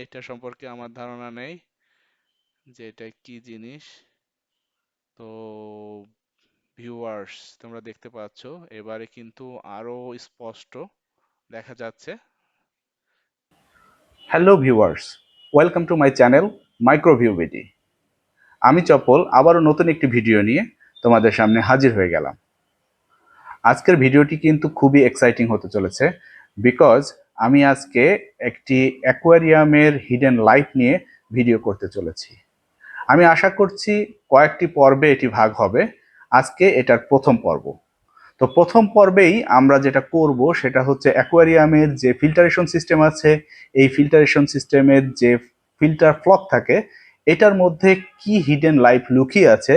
এটা সম্পর্কে আমার ধারণা নেই যে এটা কি জিনিস। তো ভিউয়ার্স, তোমরা দেখতে পাচ্ছ এবারে কিন্তু আরো স্পষ্ট দেখা যাচ্ছে। Hello viewers, welcome to my channel microview BD. আমি চপল আবারও নতুন একটি ভিডিও নিয়ে তোমাদের সামনে হাজির হয়ে গেলাম। আজকের ভিডিওটি কিন্তু খুবই এক্সাইটিং হতে চলেছে, বিকজ আমি আজকে একটি অ্যাকোয়ারিয়ামের হিডেন লাইফ নিয়ে ভিডিও করতে চলেছি। আমি আশা করছি কয়েকটি পর্বে এটি ভাগ হবে। আজকে এটার প্রথম পর্ব। তো প্রথম পর্বেই আমরা যেটা করব সেটা হচ্ছে অ্যাকোয়ারিয়ামের যে ফিল্টারেশন সিস্টেম আছে, এই ফিল্টারেশন সিস্টেমের যে ফিল্টার ফ্লক থাকে, এটার মধ্যে কি হিডেন লাইফ লুকিয়ে আছে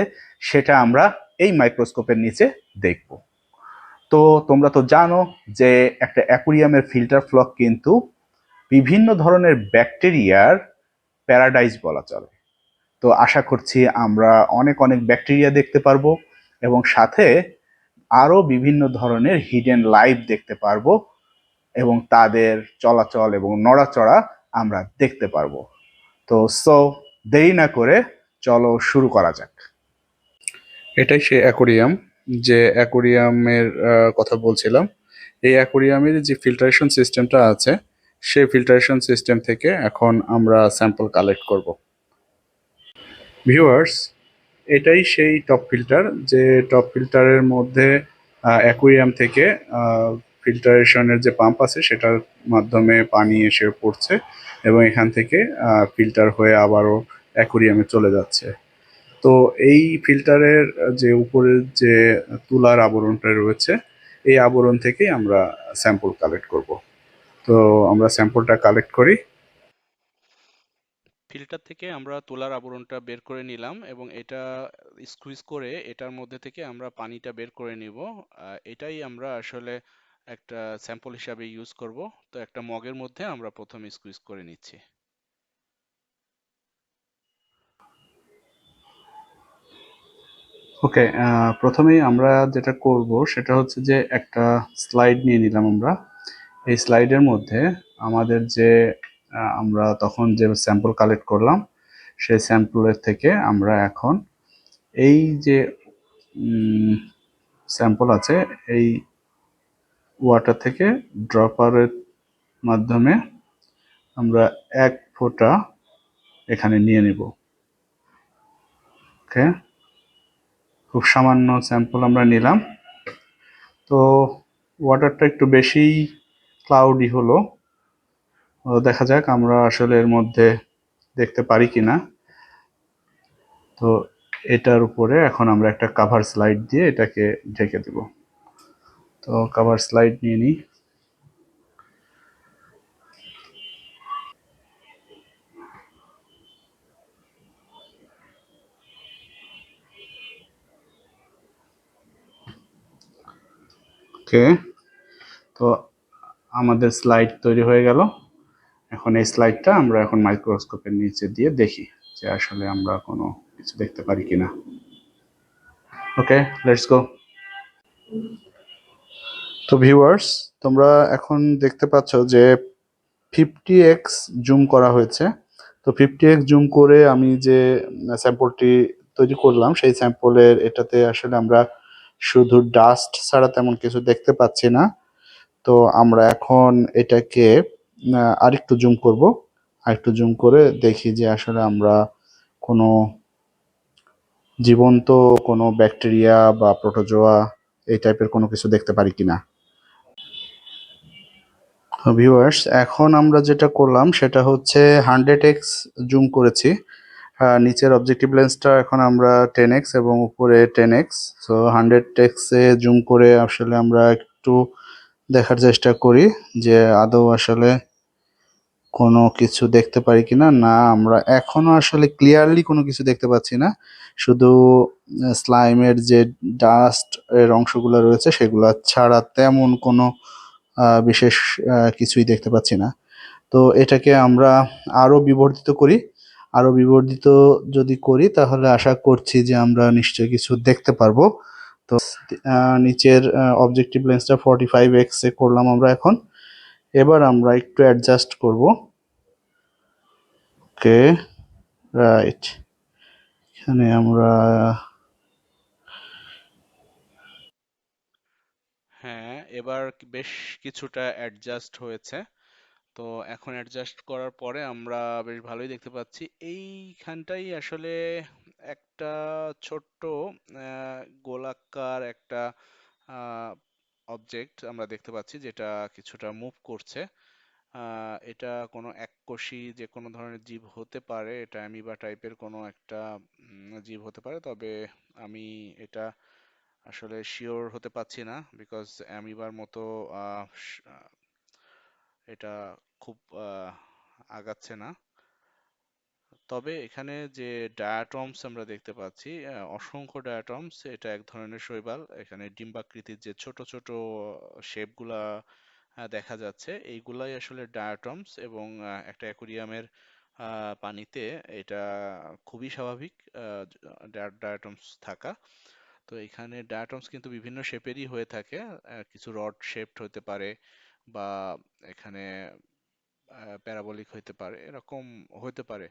সেটা আমরা এই মাইক্রোস্কোপের নিচে দেখব। তো তোমরা তো জানো যে একটা অ্যাকোয়ারিয়ামের ফিল্টার ফ্লক কিন্তু বিভিন্ন ধরনের ব্যাকটেরিয়ার প্যারাডাইস বলা চলে। তো আশা করছি আমরা অনেক অনেক ব্যাকটেরিয়া দেখতে পারবো এবং সাথে আরো বিভিন্ন ধরনের হিডেন লাইফ দেখতে পারবো এবং তাদের চলাচল এবং নড়াচড়া আমরা দেখতে পারবো। তো দেরি না করে চলো শুরু করা যাক। এটাই সেই অ্যাকোরিয়াম, যে অ্যাকোরিয়ামের কথা বলছিলাম। এই অ্যাকোরিয়ামের যে ফিল্টারেশন সিস্টেমটা আছে, সেই ফিল্টারেশন সিস্টেম থেকে এখন আমরা স্যাম্পল কালেক্ট করব। ভিউয়ার্স, এটাই সেই টপ ফিল্টার, যে টপ ফিল্টারের মধ্যে অ্যাকুয়ারিয়াম থেকে ফিল্টারেশনের যে পাম্প আছে সেটার মাধ্যমে পানি এসে পড়ছে এবং এখান থেকে ফিল্টার হয়ে আবারও অ্যাকুয়ারিয়ামে চলে যাচ্ছে। তো এই ফিল্টারের যে উপরের যে তুলার আবরণটা রয়েছে, এই আবরণ থেকেই আমরা স্যাম্পল কালেক্ট করব। তো আমরা স্যাম্পলটা কালেক্ট করি। ফিল্টার থেকে আমরা তুলার আবরণটা বের করে নিলাম এবং এটা স্কুইজ করে এটার মধ্যে থেকে আমরা পানিটা বের করে নিব। এটাই আমরা আসলে একটা স্যাম্পল হিসাবে ইউজ করব। তো একটা মগের মধ্যে আমরা প্রথমে স্কুইজ করে নিচ্ছি। ওকে, প্রথমেই আমরা যেটা করব সেটা হচ্ছে যে একটা স্লাইড নিয়ে নিলাম আমরা। এই স্লাইডের মধ্যে আমাদের যে আমরা তখন যে স্যাম্পল কালেক্ট করলাম, সেই স্যাম্পলের থেকে আমরা এখন এই যে স্যাম্পল আছে, এই ওয়াটার থেকে ড্রপারের মাধ্যমে আমরা 1 ফোঁটা এখানে নিয়ে নেব। ওকে, খুব সামান্য স্যাম্পল আমরা নিলাম। তো ওয়াটারটা একটু বেশি ক্লাউডি হলো। দেখা যাক আমরা আসলে এর মধ্যে দেখতে পারি কিনা। তো এটার উপরে এখন আমরা একটা কাভার স্লাইড দিয়ে এটাকে ঢেকে দেব। তো কাভার স্লাইড নিয়ে নিই। ওকে, তো আমাদের স্লাইড তৈরি হয়ে গেল। এখন এই স্লাইডটা আমরা এখন মাইক্রোস্কোপের নিচে দিয়ে দেখি যে আসলে আমরা কোনো কিছু দেখতে পারি কিনা। ওকে, লেটস গো। তো ভিউয়ার্স, তোমরা এখন দেখতে পাচ্ছ যে 50x জুম করা হয়েছে। তো 50x জুম করে আমি যে স্যাম্পলটি তৈরি করলাম, সেই স্যাম্পলের এটাতে আসলে আমরা শুধু ডাস্ট ছাড়া তেমন কিছু দেখতে পাচ্ছি না। তো আমরা এখন এটাকে আরেকটু জুম করব। আরেকটু জুম করে দেখি যে আসলে আমরা কোনো জীবন্ত কোনো ব্যাকটেরিয়া বা প্রোটোজোয়া এই টাইপের কোনো কিছু দেখতে পারি কিনা। ভিউয়ার্স, এখন আমরা যেটা করলাম সেটা হচ্ছে 100x জুম করেছি। নিচের অবজেক্টিভ লেন্সটা এখন আমরা 10x এবং উপরে 10x। সো 100x এ জুম করে আসলে আমরা একটু দেখার চেষ্টা করি যে আদৌ আসলে কোনো কিছু দেখতে পারি কিনা। না, আমরা এখনো আসলে ক্লিয়ারলি কোনো কিছু দেখতে পাচ্ছি না। শুধু স্লাইমের যে ডাস্ট এর অংশগুলো রয়েছে সেগুলো ছাড়া তেমন কোনো বিশেষ কিছুই দেখতে পাচ্ছি না। তো এটাকে আমরা আরো বিবর্ধিত করি। আরো বিবর্ধিত যদি করি তাহলে আশা করছি যে আমরা নিশ্চয়ই কিছু দেখতে পারবো। তো নিচের অবজেক্টিভ লেন্সটা 45x এ করলাম আমরা এখন। এবার আমরা একটু অ্যাডজাস্ট করব। ওকে, রাইট। এখানে আমরা হ্যাঁ, এবার বেশ কিছুটা অ্যাডজাস্ট হয়েছে। তো এখন অ্যাডজাস্ট করার পরে আমরা বেশ ভালোই দেখতে পাচ্ছি। এইখানটাই আসলে একটা ছোট্ট গোলাকার একটা অবজেক্ট আমরা দেখতে পাচ্ছি যেটা কিছুটা মুভ করছে। এটা কোনো এককোষী যে কোনো ধরনের জীব হতে পারে, এটা অ্যামিবা টাইপের কোনো একটা জীব হতে পারে, তবে আমি এটা আসলে শিওর হতে পারছি না, বিকজ অ্যামিবার মতো এটা খুব আগাচ্ছে না। তবে এখানে যে ডায়াটমস আমরা দেখতে পাচ্ছি, অসংখ্য ডায়াটমস, এটা এক ধরনের শৈবাল। এখানে ডিম্বাকৃতির যে ছোট ছোট শেপগুলা দেখা যাচ্ছে, এইগুলাই আসলে ডায়াটমস, এবং একটা অ্যাকুরিয়ামের পানিতে এটা খুবই স্বাভাবিক ডায়াটমস থাকা। তো এখানে ডায়াটমস কিন্তু বিভিন্ন শেপেরই হয়ে থাকে। কিছু রড শেপড হতে পারে, বা এখানে প্যারাবলিক হইতে পারে, এরকম হতে পারে।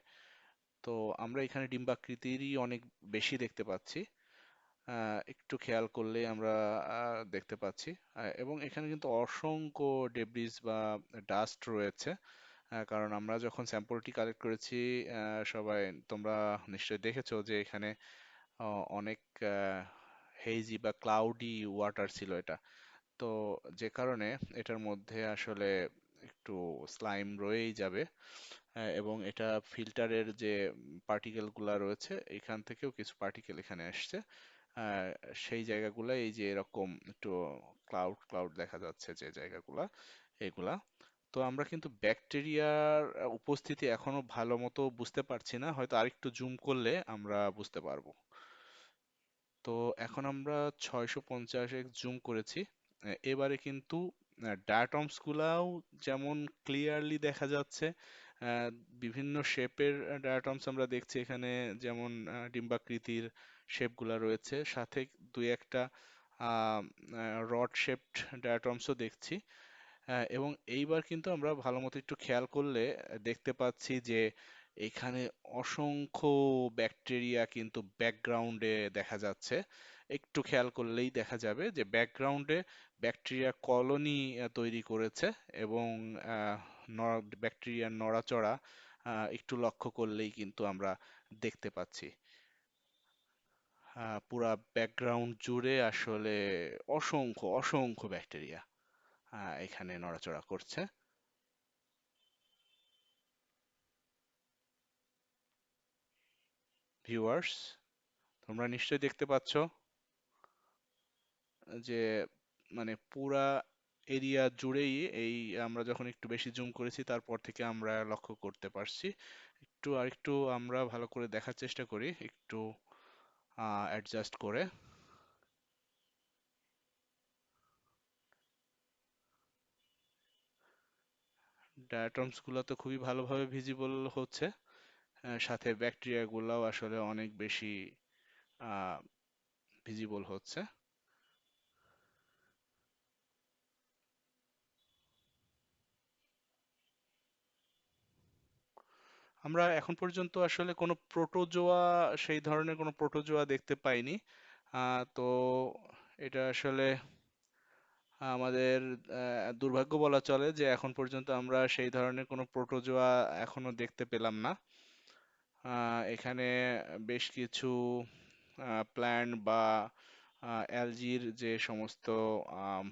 তো আমরা এখানে ডিম্বাকৃতিরই অনেক বেশি দেখতে পাচ্ছি। একটু খেয়াল করলে আমরা দেখতে পাচ্ছি। এবং এখানে কিন্তু অসংখ্য ডেব্রিস বা ডাস্ট রয়েছে। কারণ আমরা যখন স্যাম্পলটি কালেক্ট করেছি, সবাই, তোমরা নিশ্চয়ই দেখেছো যে এখানে অনেক হেইজি বা ক্লাউডি ওয়াটার ছিল এটা। তো যে কারণে এটার মধ্যে আসলে একটু স্লাইম রয়েই যাবে। এবং এটা ফিল্টারের যে পার্টিকেল গুলা রয়েছে, এখান থেকেও কিছু পার্টিকেল এখানে আসছে। আহ, সেই জায়গাগুলো এই যে এরকম একটু ক্লাউড ক্লাউড দেখা যাচ্ছে যে জায়গাগুলা, এগুলা। তো আমরা কিন্তু ব্যাকটেরিয়ার উপস্থিতি এখনো ভালো মতো বুঝতে পারছি না, হয়তো আরেকটু জুম করলে আমরা বুঝতে পারবো। তো এখন আমরা 650 জুম করেছি। এবারে কিন্তু ডায়াটমস গুলাও যেমন ক্লিয়ারলি দেখা যাচ্ছে। আহ, বিভিন্ন শেপের ডায়াটমস আমরা দেখছি এখানে, যেমন ডিম্বাকৃতির শেপগুলা রয়েছে, সাথে দুই একটা রড শেপড ডায়াটমসও দেখছি। এবং এইবার কিন্তু আমরা ভালো মতো একটু খেয়াল করলে দেখতে পাচ্ছি যে এখানে অসংখ্য ব্যাকটেরিয়া কিন্তু ব্যাকগ্রাউন্ডে দেখা যাচ্ছে। একটু খেয়াল করলেই দেখা যাবে যে ব্যাকগ্রাউন্ডে ব্যাকটেরিয়া কলোনি তৈরি করেছে, এবং ব্যাকটেরিয়ার নড়াচড়া একটু লক্ষ্য করলেই কিন্তু আমরা দেখতে পাচ্ছি। পুরা ব্যাকগ্রাউন্ড জুড়ে আসলে অসংখ্য অসংখ্য ব্যাকটেরিয়া এখানে নড়াচড়া করছে। ভিউয়ার্স, তোমরা নিশ্চয়ই দেখতে পাচ্ছ যে মানে পুরা এরিয়া জুড়েই এই, আমরা যখন একটু বেশি জুম করেছি তারপর থেকে আমরা লক্ষ্য করতে পারছি। একটু আরেকটু আমরা ভালো করে দেখার চেষ্টা করি, একটু অ্যাডজাস্ট করে। ডায়াটমস গুলো তো খুবই ভালোভাবে ভিজিবল হচ্ছে। সাথে ব্যাকটেরিয়া গুলাও আসলে অনেক বেশি ভিজিবল হচ্ছে। আমরা এখন পর্যন্ত আসলে কোনো প্রোটোজোয়া, সেই ধরনের কোনো প্রোটোজোয়া দেখতে পাইনি। তো এটা আসলে আমাদের দুর্ভাগ্য বলা চলে যে এখন পর্যন্ত আমরা সেই ধরনের কোনো প্রোটোজোয়া এখনো দেখতে পেলাম না। এখানে বেশ কিছু প্ল্যান্ট বা অ্যালজির যে সমস্ত আম,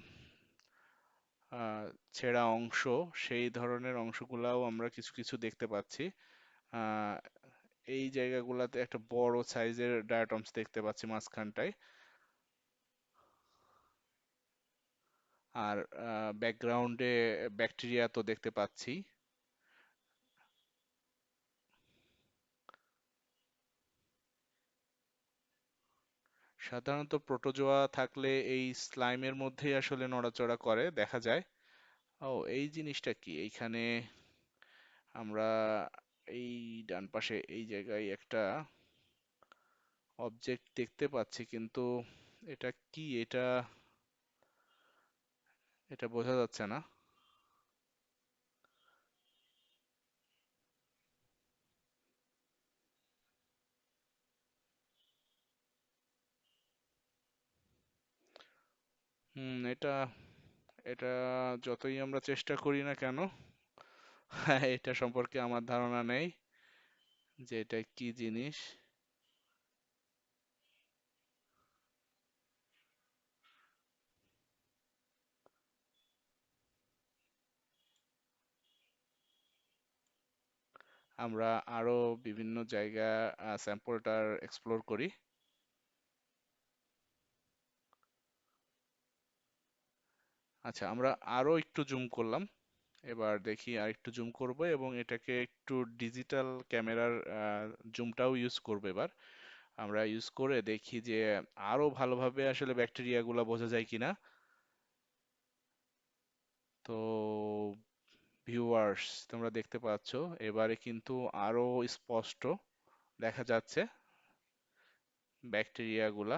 আহ, ছেঁড়া অংশ, সেই ধরনের অংশগুলাও আমরা কিছু কিছু দেখতে পাচ্ছি। আহ, এই জায়গাগুলোতে একটা বড় সাইজের ডায়াটমস দেখতে পাচ্ছি মাঝখানটায়। আর ব্যাকগ্রাউন্ডে ব্যাকটেরিয়া তো দেখতে পাচ্ছি। সাধারণত প্রোটোজোয়া থাকলে এই স্লাইমের মধ্যেই আসলে নড়াচড়া করে দেখা যায়। ও, এই জিনিসটা কি এইখানে আমরা এই ডান পাশে এই জায়গায় একটা অবজেক্ট দেখতে পাচ্ছি, কিন্তু এটা কি, এটা এটা বোঝা যাচ্ছে না। এটা এটা যতই আমরা চেষ্টা করি না কেন, এটা সম্পর্কে আমার ধারণা নেই যে এটা কি জিনিস। আমরা আরো বিভিন্ন জায়গা স্যাম্পলটার এক্সপ্লোর করি। আচ্ছা, আমরা আরো একটু জুম করলাম। এবার দেখি আর একটু জুম করব এবং এটাকে একটু ডিজিটাল ক্যামেরার জুমটাও ইউজ করব এবার। আমরা ইউজ করে দেখি যে আরো ভালোভাবে আসলে ব্যাকটেরিয়াগুলো বোঝা যায় কিনা। তো ভিউয়ার্স, তোমরা দেখতে পাচ্ছ এবারে কিন্তু আরো স্পষ্ট দেখা যাচ্ছে ব্যাকটেরিয়াগুলা।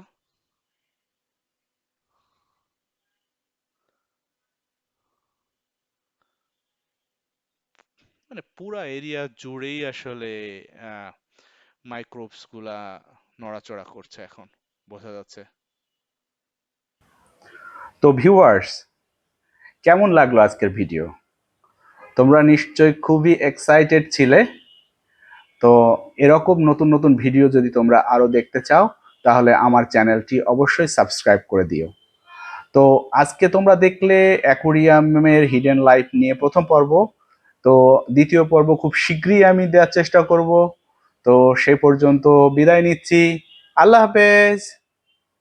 মানে পুরা এরিয়া জুড়েই আসলে মাইক্রোবস গুলা নড়াচড়া করছে এখন, বোঝা যাচ্ছে। তো ভিউয়ার্স, কেমন লাগলো আজকের ভিডিও? তোমরা নিশ্চয়ই খুবই এক্সাইটেড ছিলে। তো এরকম নতুন নতুন ভিডিও যদি তোমরা আরো দেখতে চাও, তাহলে আমার চ্যানেলটি অবশ্যই সাবস্ক্রাইব করে দিও। তো আজকে তোমরা দেখলে অ্যাকোরিয়ামের হিডেন লাইফ নিয়ে প্রথম পর্ব। তো দ্বিতীয় পর্ব খুব শীঘ্রই আমি দেওয়ার চেষ্টা করব। তো সেই পর্যন্ত বিদায় নিচ্ছি। আল্লাহ হাফেজ।